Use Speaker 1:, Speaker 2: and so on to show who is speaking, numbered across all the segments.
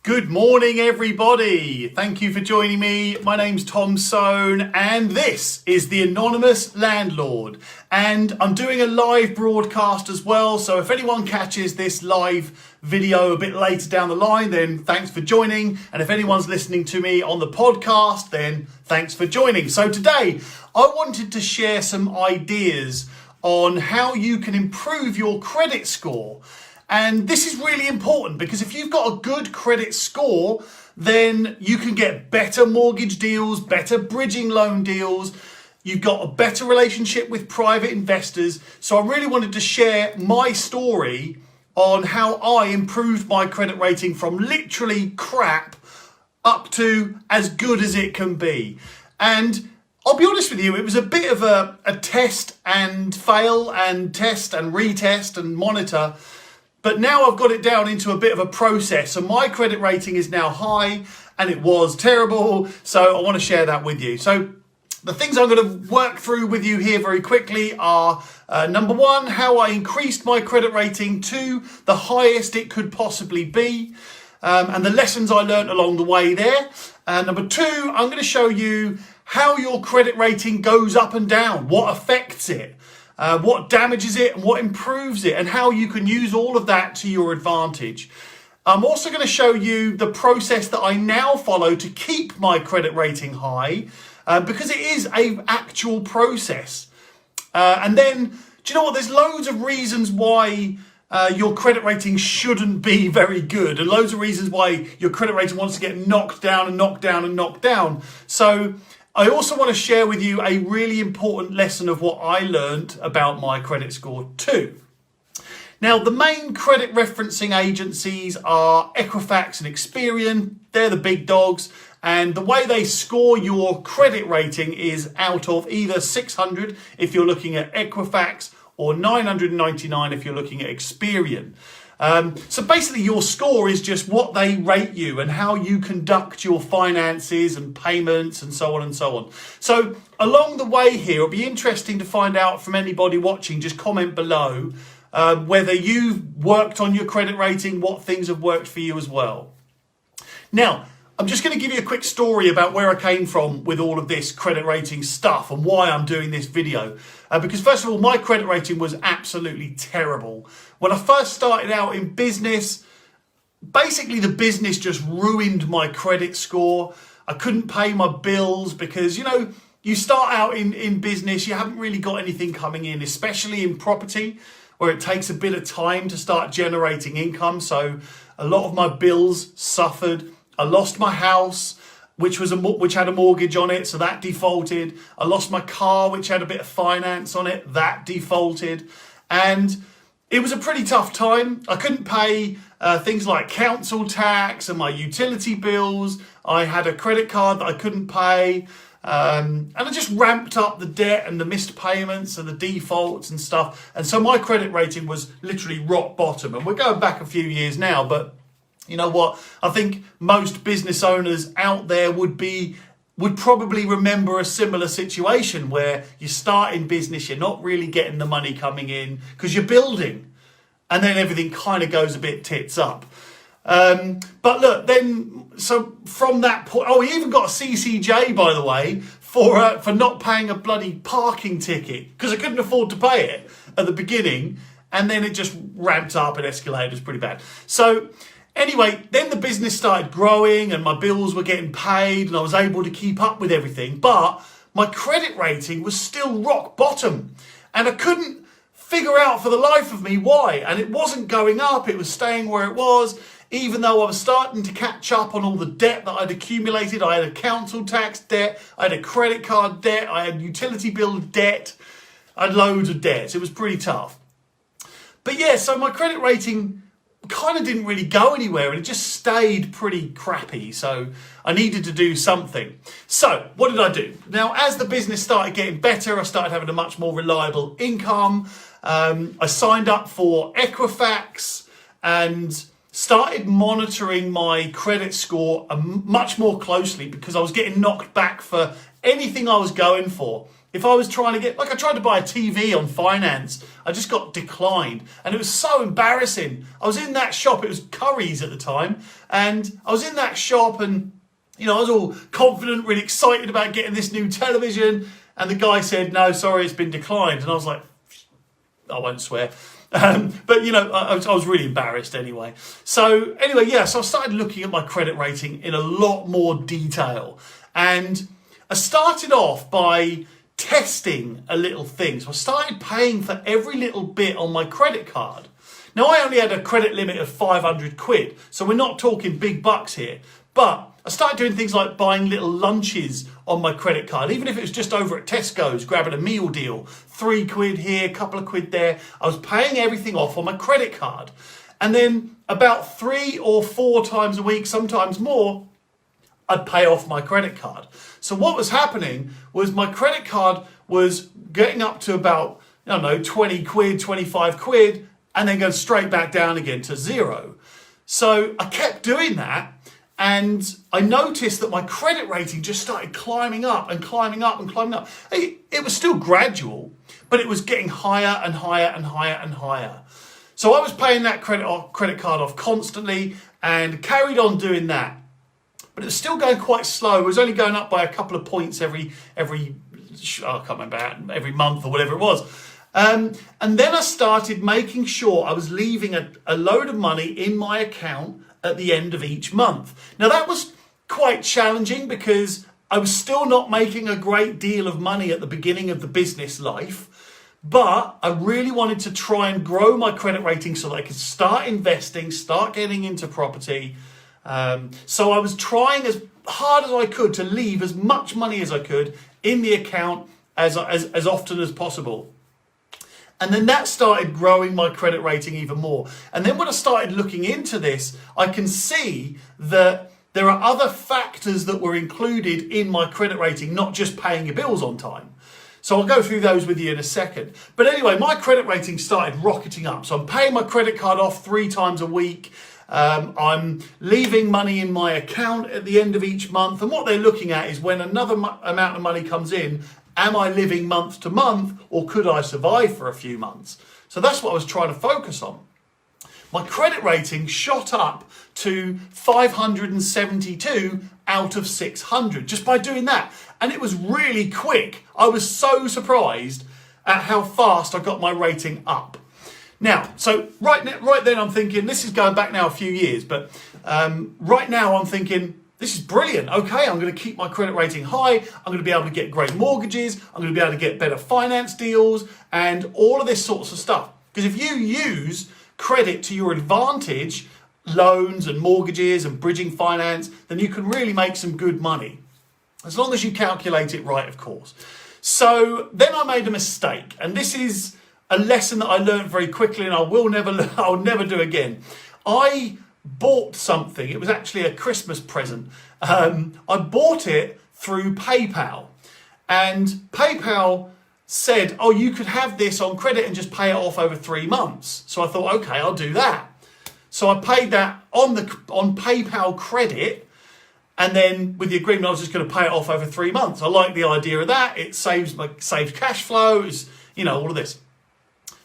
Speaker 1: Good morning, everybody. Thank you for joining me. My name's Tom Soane, and this is the Anonymous Landlord. And I'm doing a live broadcast as well, so if anyone catches this live video a bit later down the line, then thanks for joining. And if anyone's listening to me on the podcast, then thanks for joining. So today, I wanted to share some ideas on how you can improve your credit score. And this is really important because if you've got a good credit score, then you can get better mortgage deals, better bridging loan deals. You've got a better relationship with private investors. So I really wanted to share my story on how I improved my credit rating from literally crap up to as good as it can be. And I'll be honest with you, it was a bit of a test and fail and test and retest and monitor. But now I've got it down into a bit of a process. So my credit rating is now high and it was terrible. So I want to share that with you. So the things I'm going to work through with you here very quickly are number one, how I increased my credit rating to the highest it could possibly be. And the lessons I learned along the way there. Number two, I'm going to show you how your credit rating goes up and down, what affects it. What damages it and what improves it, and how you can use all of that to your advantage. I'm also going to show you the process that I now follow to keep my credit rating high, because it is an actual process. And then, do you know what? There's loads of reasons why your credit rating shouldn't be very good, and loads of reasons why your credit rating wants to get knocked down and knocked down and knocked down. So I also want to share with you a really important lesson of what I learned about my credit score too. Now, the main credit referencing agencies are Equifax and Experian. They're the big dogs. And the way they score your credit rating is out of either 600 if you're looking at Equifax or 999 if you're looking at Experian. So basically your score is just what they rate you and how you conduct your finances and payments and so on and so on. So along the way here, it'll be interesting to find out from anybody watching. Just comment below whether you've worked on your credit rating, what things have worked for you as well. Now, I'm just going to give you a quick story about where I came from with all of this credit rating stuff and why I'm doing this video. Because first of all, my credit rating was absolutely terrible. When I first started out in business, basically the business just ruined my credit score. I couldn't pay my bills because, you know, you start out in business, you haven't really got anything coming in, especially in property, where it takes a bit of time to start generating income. So a lot of my bills suffered. I lost my house, which had a mortgage on it, so that defaulted. I lost my car, which had a bit of finance on it, that defaulted. And it was a pretty tough time. I couldn't pay things like council tax and my utility bills. I had a credit card that I couldn't pay. And I just ramped up the debt and the missed payments and the defaults and stuff. And so my credit rating was literally rock bottom. And we're going back a few years now, but you know what? I think most business owners out there would probably remember a similar situation where you start in business, you're not really getting the money coming in because you're building, and then everything kind of goes a bit tits up. But look, then, so from that point, oh, we even got a CCJ, by the way, for not paying a bloody parking ticket because I couldn't afford to pay it at the beginning, and then it just ramped up and escalated. It was pretty bad. So anyway, then the business started growing and my bills were getting paid and I was able to keep up with everything. But my credit rating was still rock bottom. And I couldn't figure out for the life of me why. And it wasn't going up. It was staying where it was, even though I was starting to catch up on all the debt that I'd accumulated. I had a council tax debt. I had a credit card debt. I had utility bill debt. I had loads of debts. It was pretty tough. But yeah, so my credit rating kind of didn't really go anywhere and it just stayed pretty crappy. So I needed to do something. So what did I do? Now, as the business started getting better, I started having a much more reliable income. I signed up for Equifax and started monitoring my credit score much more closely because I was getting knocked back for anything I was going for. If I was trying to get, like I tried to buy a TV on finance, I just got declined. And it was so embarrassing. I was in that shop, it was Curry's at the time. And I was in that shop and, you know, I was all confident, really excited about getting this new television. And the guy said, no, sorry, it's been declined. And I was like, I won't swear. But, you know, I was really embarrassed anyway. So anyway, yeah, so I started looking at my credit rating in a lot more detail. And I started off by testing a little thing. So I started paying for every little bit on my credit card. Now, I only had a credit limit of 500 quid. So we're not talking big bucks here. But I started doing things like buying little lunches on my credit card, even if it was just over at Tesco's, grabbing a meal deal, 3 quid here, a couple of quid there. I was paying everything off on my credit card. And then about 3 or 4 times a week, sometimes more, I'd pay off my credit card. So what was happening was my credit card was getting up to about, I don't know, 20 quid, 25 quid, and then going straight back down again to 0. So I kept doing that. And I noticed that my credit rating just started climbing up and climbing up and climbing up. It was still gradual, but it was getting higher and higher and higher and higher. So I was paying that credit card off constantly and carried on doing that. But it was still going quite slow. It was only going up by a couple of points every I can't remember, every month or whatever it was. And then I started making sure I was leaving a load of money in my account at the end of each month. Now that was quite challenging because I was still not making a great deal of money at the beginning of the business life, but I really wanted to try and grow my credit rating so that I could start investing, start getting into property. So I was trying as hard as I could to leave as much money as I could in the account as often as possible. And then that started growing my credit rating even more. And then when I started looking into this, I can see that there are other factors that were included in my credit rating, not just paying your bills on time. So I'll go through those with you in a second. But anyway, my credit rating started rocketing up. So I'm paying my credit card off 3 times a week. I'm leaving money in my account at the end of each month. And what they're looking at is when another amount of money comes in, am I living month to month or could I survive for a few months? So that's what I was trying to focus on. My credit rating shot up to 572 out of 600 just by doing that. And it was really quick. I was so surprised at how fast I got my rating up. Now, so right then I'm thinking, this is going back now a few years, but right now I'm thinking, this is brilliant. Okay, I'm going to keep my credit rating high. I'm going to be able to get great mortgages. I'm going to be able to get better finance deals and all of this sorts of stuff. Because if you use credit to your advantage, loans and mortgages and bridging finance, then you can really make some good money. As long as you calculate it right, of course. So then I made a mistake. And this is a lesson that I learned very quickly and I'll never do again. I bought something. It was actually a Christmas present. I bought it through PayPal, and PayPal said, oh, you could have this on credit and just pay it off over 3 months. So I thought, okay, I'll do that. So I paid that on PayPal credit, and then with the agreement, I was just going to pay it off over 3 months. I like the idea of that. It saves cash flows, all of this.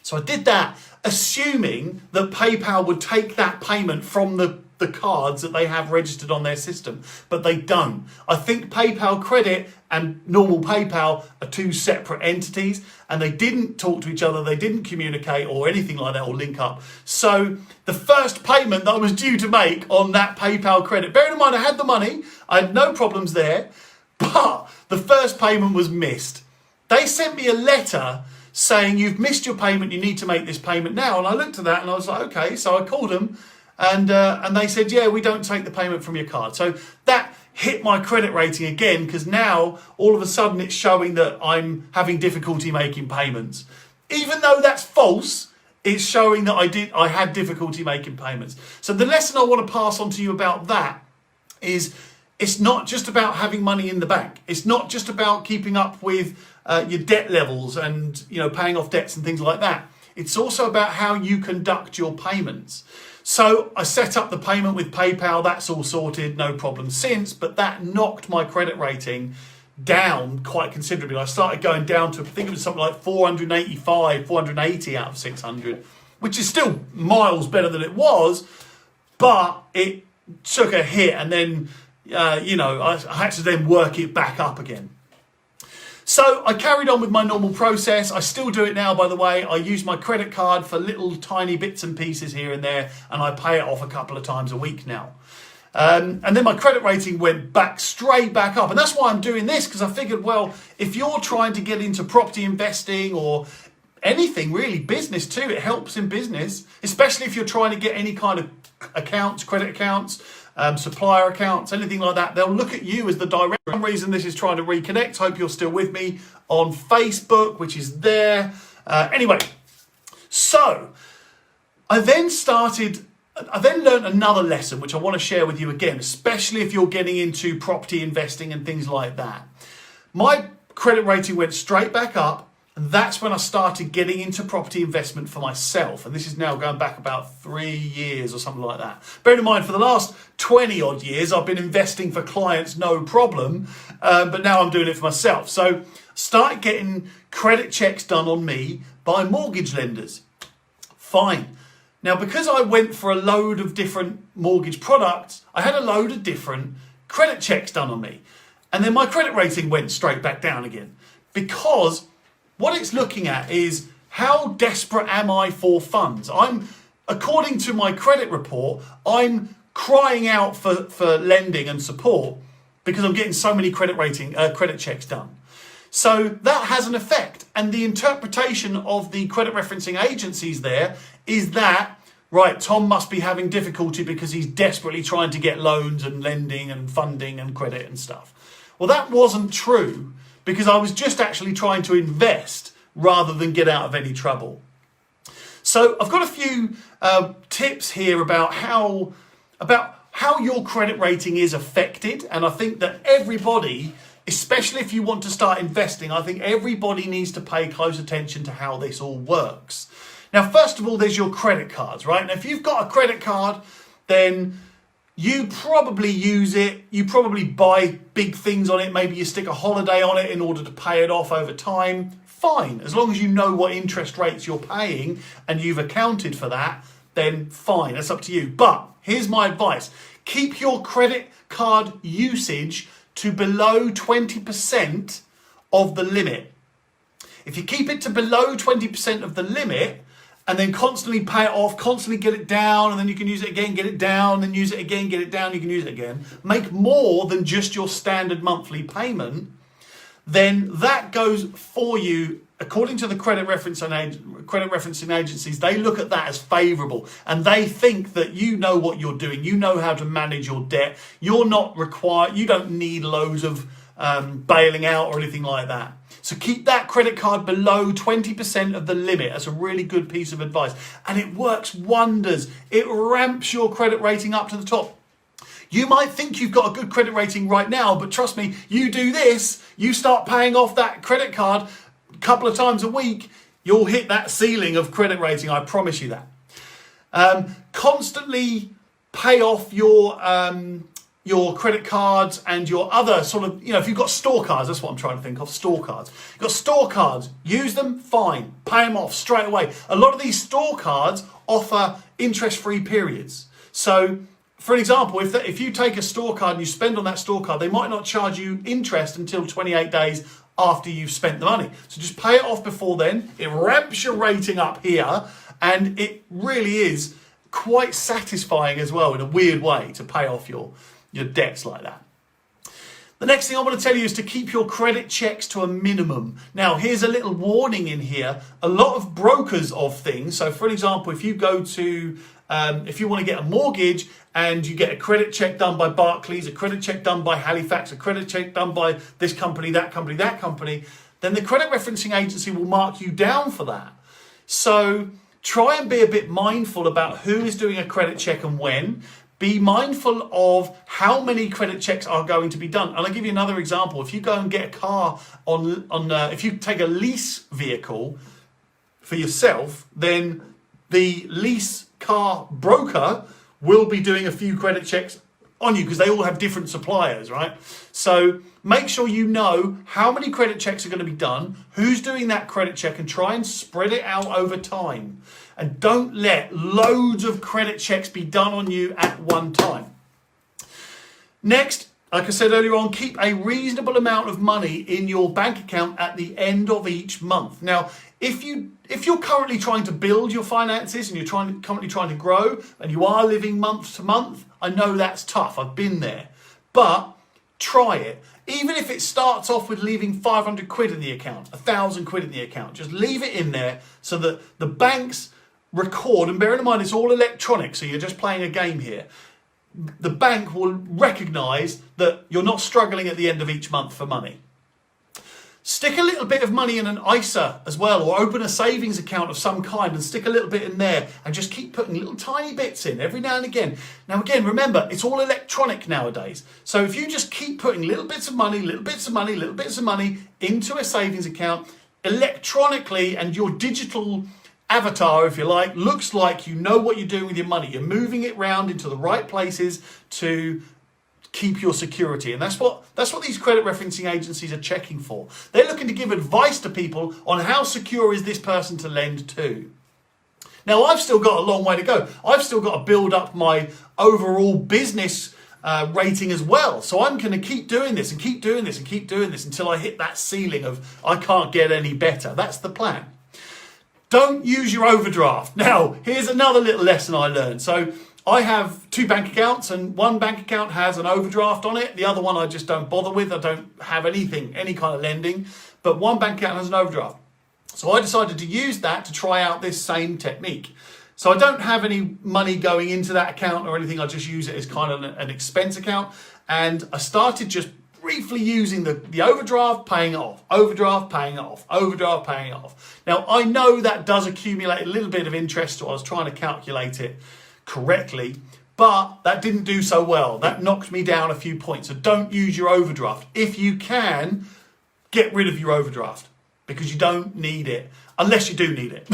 Speaker 1: So I did that, assuming that PayPal would take that payment from the cards that they have registered on their system, but they don't. I think PayPal Credit and normal PayPal are 2 separate entities, and they didn't talk to each other, they didn't communicate or anything like that or link up. So the first payment that I was due to make on that PayPal Credit, bearing in mind I had the money, I had no problems there, but the first payment was missed. They sent me a letter saying, you've missed your payment, you need to make this payment now. And I looked at that and I was like, okay. So I called them and they said, yeah, we don't take the payment from your card. So that hit my credit rating again, because now all of a sudden it's showing that I'm having difficulty making payments. Even though that's false, it's showing that I had difficulty making payments. So the lesson I want to pass on to you about that is it's not just about having money in the bank. It's not just about keeping up with your debt levels and paying off debts and things like that. It's also about how you conduct your payments. So I set up the payment with PayPal. That's all sorted, no problem since. But that knocked my credit rating down quite considerably. I started going down to, I think it was something like 485, 480 out of 600, which is still miles better than it was, but it took a hit, and then, I had to then work it back up again. So I carried on with my normal process. I still do it now, by the way. I use my credit card for little tiny bits and pieces here and there, and I pay it off a couple of times a week now. And then my credit rating went straight back up. And that's why I'm doing this, because I figured, well, if you're trying to get into property investing or anything really, business too, it helps in business, especially if you're trying to get any kind of accounts, credit accounts, supplier accounts, anything like that. They'll look at you as the director. For some reason, this is trying to reconnect. Hope you're still with me on Facebook, which is there. Anyway, so I then learned another lesson, which I want to share with you again, especially if you're getting into property investing and things like that. My credit rating went straight back up. And that's when I started getting into property investment for myself. And this is now going back about 3 years or something like that. Bear in mind, for the last 20 odd years, I've been investing for clients, no problem. But now I'm doing it for myself. So start getting credit checks done on me by mortgage lenders. Fine. Now, because I went for a load of different mortgage products, I had a load of different credit checks done on me. And then my credit rating went straight back down again. Because what it's looking at is, how desperate am I for funds? According to my credit report, I'm crying out for lending and support because I'm getting so many credit checks done. So that has an effect. And the interpretation of the credit referencing agencies there is that, right, Tom must be having difficulty because he's desperately trying to get loans and lending and funding and credit and stuff. Well, that wasn't true, because I was just actually trying to invest rather than get out of any trouble. So I've got a few tips here about how your credit rating is affected. And I think that everybody, especially if you want to start investing, I think everybody needs to pay close attention to how this all works. Now, first of all, there's your credit cards, right? Now, if you've got a credit card, then you probably use it, you probably buy big things on it, maybe you stick a holiday on it in order to pay it off over time. Fine, as long as you know what interest rates you're paying and you've accounted for that, then fine, that's up to you. But here's my advice. Keep your credit card usage to below 20% of the limit. If you keep it to below 20% of the limit, and then constantly pay it off, constantly get it down, and then you can use it again, get it down, then use it again, get it down, you can use it again. Make more than just your standard monthly payment, then that goes for you, according to the credit referencing agencies, they look at that as favourable. And they think that you know what you're doing, you know how to manage your debt, you don't need loads of bailing out or anything like that. So keep that credit card below 20% of the limit. That's a really good piece of advice. And it works wonders. It ramps your credit rating up to the top. You might think you've got a good credit rating right now, but trust me, you do this, you start paying off that credit card a couple of times a week, you'll hit that ceiling of credit rating, I promise you that. Constantly pay off your credit cards and your other sort of, if you've got store cards, that's what I'm trying to think of, store cards. You've got store cards, use them, fine, pay them off straight away. A lot of these store cards offer interest-free periods. So, for example, if you take a store card and you spend on that store card, they might not charge you interest until 28 days after you've spent the money. So just pay it off before then. It ramps your rating up here, and it really is quite satisfying as well in a weird way to pay off your debts like that. The next thing I want to tell you is to keep your credit checks to a minimum. Now, here's a little warning in here. A lot of brokers of things, so for example, if you go to, if you want to get a mortgage and you get a credit check done by Barclays, a credit check done by Halifax, a credit check done by this company, that company, that company, then the credit referencing agency will mark you down for that. So try and be a bit mindful about who is doing a credit check and when. Be mindful of how many credit checks are going to be done. And I'll give you another example. If you go and get a car if you take a lease vehicle for yourself, then the lease car broker will be doing a few credit checks on you because they all have different suppliers, right? So make sure you know how many credit checks are going to be done, who's doing that credit check, and try and spread it out over time. And don't let loads of credit checks be done on you at one time. Next, like I said earlier on, keep a reasonable amount of money in your bank account at the end of each month. Now, if you're currently trying to build your finances and you're currently trying to grow and you are living month to month, I know that's tough. I've been there. But try it. Even if it starts off with leaving 500 quid in the account, 1,000 quid in the account, just leave it in there so that the banks record, and bearing in mind it's all electronic, so you're just playing a game here. The bank will recognise that you're not struggling at the end of each month for money. Stick a little bit of money in an ISA as well, or open a savings account of some kind and stick a little bit in there and just keep putting little tiny bits in every now and again. Now again, remember, it's all electronic nowadays. So if you just keep putting little bits of money, little bits of money, little bits of money into a savings account electronically, and your digital avatar, if you like, looks like you know what you're doing with your money. You're moving it around into the right places to keep your security. And that's what these credit referencing agencies are checking for. They're looking to give advice to people on how secure is this person to lend to. Now, I've still got a long way to go. I've still got to build up my overall business rating as well. So I'm going to keep doing this and keep doing this and keep doing this until I hit that ceiling of I can't get any better. That's the plan. Don't use your overdraft. Now, here's another little lesson I learned. So I have 2 bank accounts, and one bank account has an overdraft on it. The other one I just don't bother with. I don't have any kind of lending, but one bank account has an overdraft. So I decided to use that to try out this same technique. So I don't have any money going into that account or anything. I just use it as kind of an expense account. And I started just briefly using the overdraft, paying it off, overdraft, paying it off, overdraft, paying it off. Now, I know that does accumulate a little bit of interest, so I was trying to calculate it correctly, but that didn't do so well. That knocked me down a few points. So don't use your overdraft. If you can, get rid of your overdraft because you don't need it, unless you do need it.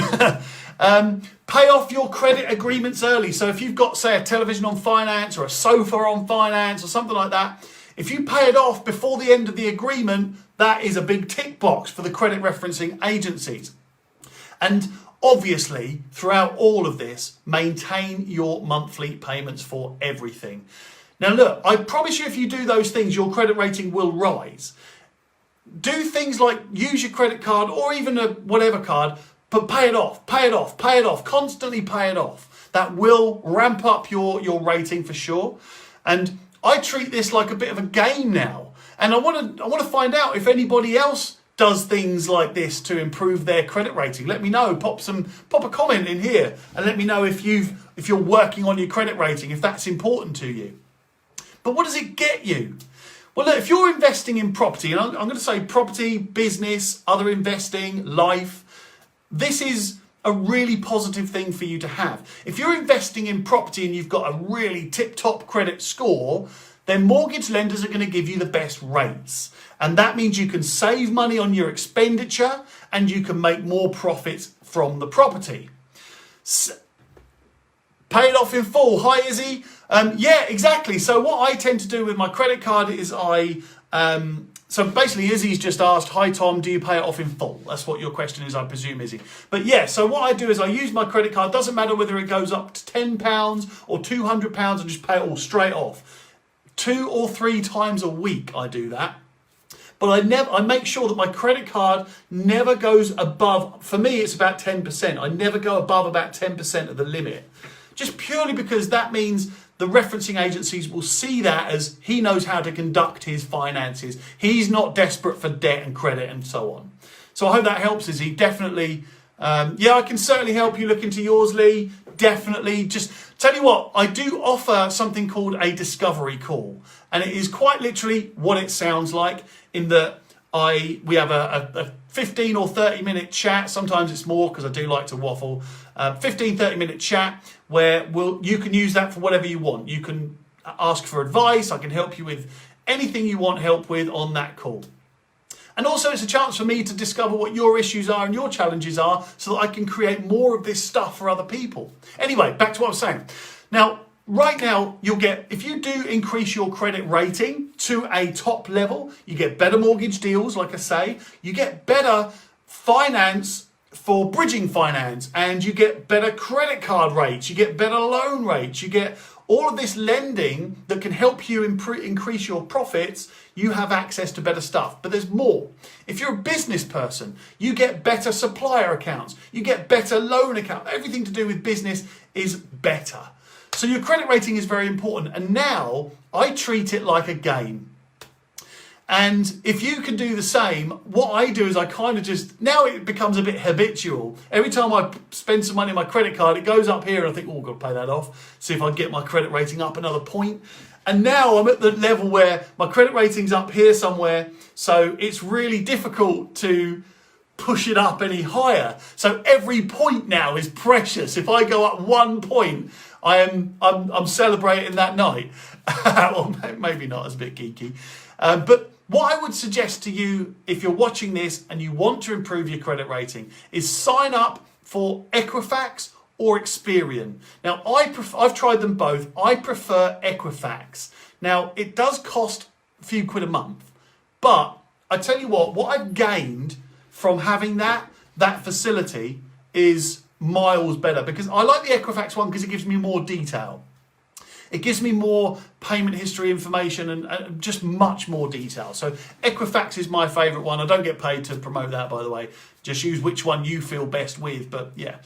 Speaker 1: Pay off your credit agreements early. So if you've got, say, a television on finance or a sofa on finance or something like that, if you pay it off before the end of the agreement, that is a big tick box for the credit referencing agencies. And obviously, throughout all of this, maintain your monthly payments for everything. Now look, I promise you if you do those things, your credit rating will rise. Do things like use your credit card or even a whatever card, but pay it off, pay it off, pay it off, constantly pay it off. That will ramp up your rating for sure. And I treat this like a bit of a game now. And I want to find out if anybody else does things like this to improve their credit rating. Let me know. Pop a comment in here and let me know if you're working on your credit rating, if that's important to you. But what does it get you? Well, look, if you're investing in property, and I'm going to say property, business, other investing, life, this is a really positive thing for you to have. If you're investing in property and you've got a really tip-top credit score, then mortgage lenders are going to give you the best rates. And that means you can save money on your expenditure and you can make more profits from the property. Pay it off in full. Hi, Izzy. Yeah, exactly. So what I tend to do with my credit card is so basically Izzy's just asked, hi Tom, do you pay it off in full? That's what your question is, I presume, Izzy. But yeah, so what I do is I use my credit card. Doesn't matter whether it goes up to £10 or £200, and just pay it all straight off. 2 or 3 times a week I do that. But I make sure that my credit card never goes above, for me it's about 10%. I never go above about 10% of the limit. Just purely because that means the referencing agencies will see that as he knows how to conduct his finances. He's not desperate for debt and credit and so on. So I hope that helps, Izzy. Definitely. Yeah, I can certainly help you look into yours, Lee. Definitely. Just tell you what, I do offer something called a discovery call. And it is quite literally what it sounds like, in that we have a 15 or 30 minute chat. Sometimes it's more because I do like to waffle. 15, 30 minute chat where you can use that for whatever you want. You can ask for advice. I can help you with anything you want help with on that call. And also it's a chance for me to discover what your issues are and your challenges are so that I can create more of this stuff for other people. Anyway, back to what I was saying. Now, right now, you'll get, if you do increase your credit rating to a top level, you get better mortgage deals, like I say, you get better finance for bridging finance, and you get better credit card rates, you get better loan rates, you get all of this lending that can help you increase your profits. You have access to better stuff, but there's more. If you're a business person, you get better supplier accounts, you get better loan accounts. Everything to do with business is better. So your credit rating is very important. And now I treat it like a game. And if you can do the same, what I do is I kind of just, now it becomes a bit habitual. Every time I spend some money on my credit card, it goes up here and I think, oh, I've got to pay that off. See if I can get my credit rating up another point. And now I'm at the level where my credit rating's up here somewhere. So it's really difficult to push it up any higher. So every point now is precious. If I go up 1 point, I'm celebrating that night. Or maybe not, it's a bit geeky. But what I would suggest to you, if you're watching this and you want to improve your credit rating, is sign up for Equifax or Experian. Now, I've tried them both. I prefer Equifax. Now, it does cost a few quid a month, but I tell you what I've gained from having that facility is miles better, because I like the Equifax one because it gives me more detail. It gives me more payment history information and just much more detail. So Equifax is my favourite one. I don't get paid to promote that, by the way. Just use which one you feel best with. But yeah.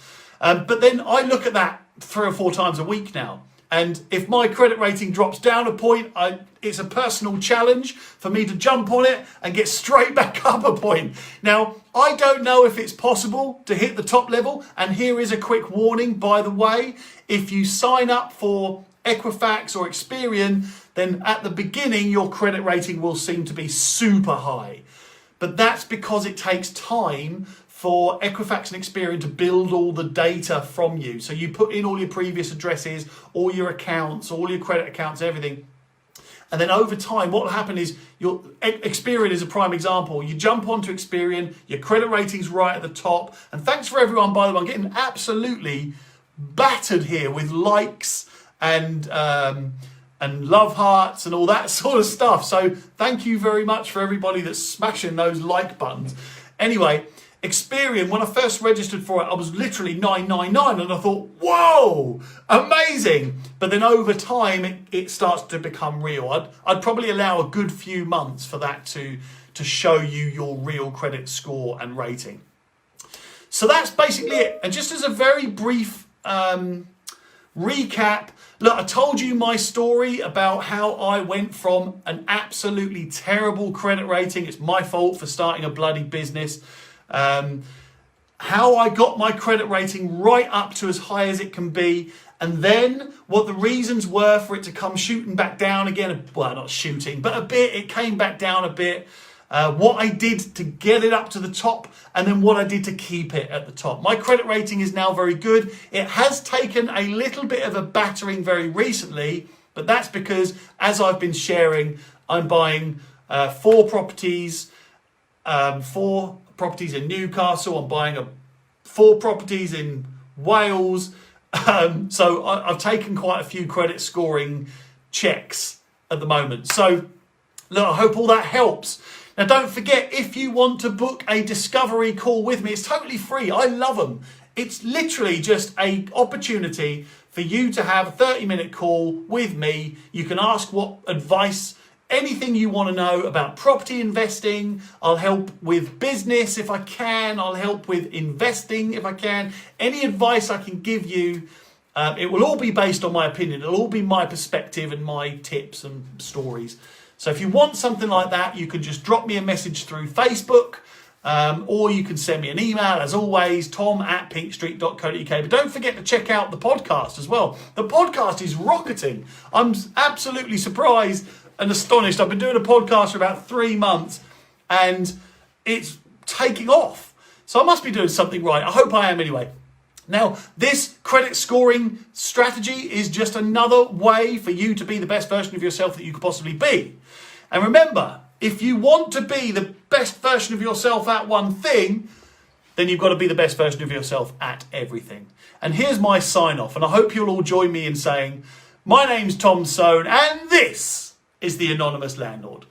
Speaker 1: But then I look at that 3 or 4 times a week now. And if my credit rating drops down a point, it's a personal challenge for me to jump on it and get straight back up a point. Now, I don't know if it's possible to hit the top level. And here is a quick warning, by the way. If you sign up for Equifax or Experian, then at the beginning your credit rating will seem to be super high. But that's because it takes time for Equifax and Experian to build all the data from you. So you put in all your previous addresses, all your accounts, all your credit accounts, everything. And then over time, what will happen is Experian is a prime example. You jump onto Experian, your credit rating's right at the top. And thanks for everyone, by the way, I'm getting absolutely battered here with likes and love hearts and all that sort of stuff. So thank you very much for everybody that's smashing those like buttons. Anyway, Experian, when I first registered for it, I was literally 999 and I thought, whoa, amazing. But then over time, it starts to become real. I'd probably allow a good few months for that to show you your real credit score and rating. So that's basically it. And just as a very brief recap, look, I told you my story about how I went from an absolutely terrible credit rating. It's my fault for starting a bloody business. How I got my credit rating right up to as high as it can be, and then what the reasons were for it to come shooting back down again. Well, not shooting, but a bit. It came back down a bit. What I did to get it up to the top, and then what I did to keep it at the top. My credit rating is now very good. It has taken a little bit of a battering very recently, but that's because, as I've been sharing, I'm buying 4 properties, 4 properties in Newcastle. I'm buying 4 properties in Wales. So I've taken quite a few credit scoring checks at the moment. So look, I hope all that helps. Now, don't forget, if you want to book a discovery call with me, it's totally free. I love them. It's literally just an opportunity for you to have a 30-minute call with me. You can ask what advice, anything you want to know about property investing. I'll help with business if I can. I'll help with investing if I can. Any advice I can give you, it will all be based on my opinion. It'll all be my perspective and my tips and stories. So if you want something like that, you can just drop me a message through Facebook, or you can send me an email, as always, tom@pinkstreet.co.uk. But don't forget to check out the podcast as well. The podcast is rocketing. I'm absolutely surprised and astonished. I've been doing a podcast for about 3 months and it's taking off. So I must be doing something right. I hope I am anyway. Now, this credit scoring strategy is just another way for you to be the best version of yourself that you could possibly be. And remember, if you want to be the best version of yourself at one thing, then you've got to be the best version of yourself at everything. And here's my sign off. And I hope you'll all join me in saying, My name's Tom Soane, and this is the Anonymous Landlord.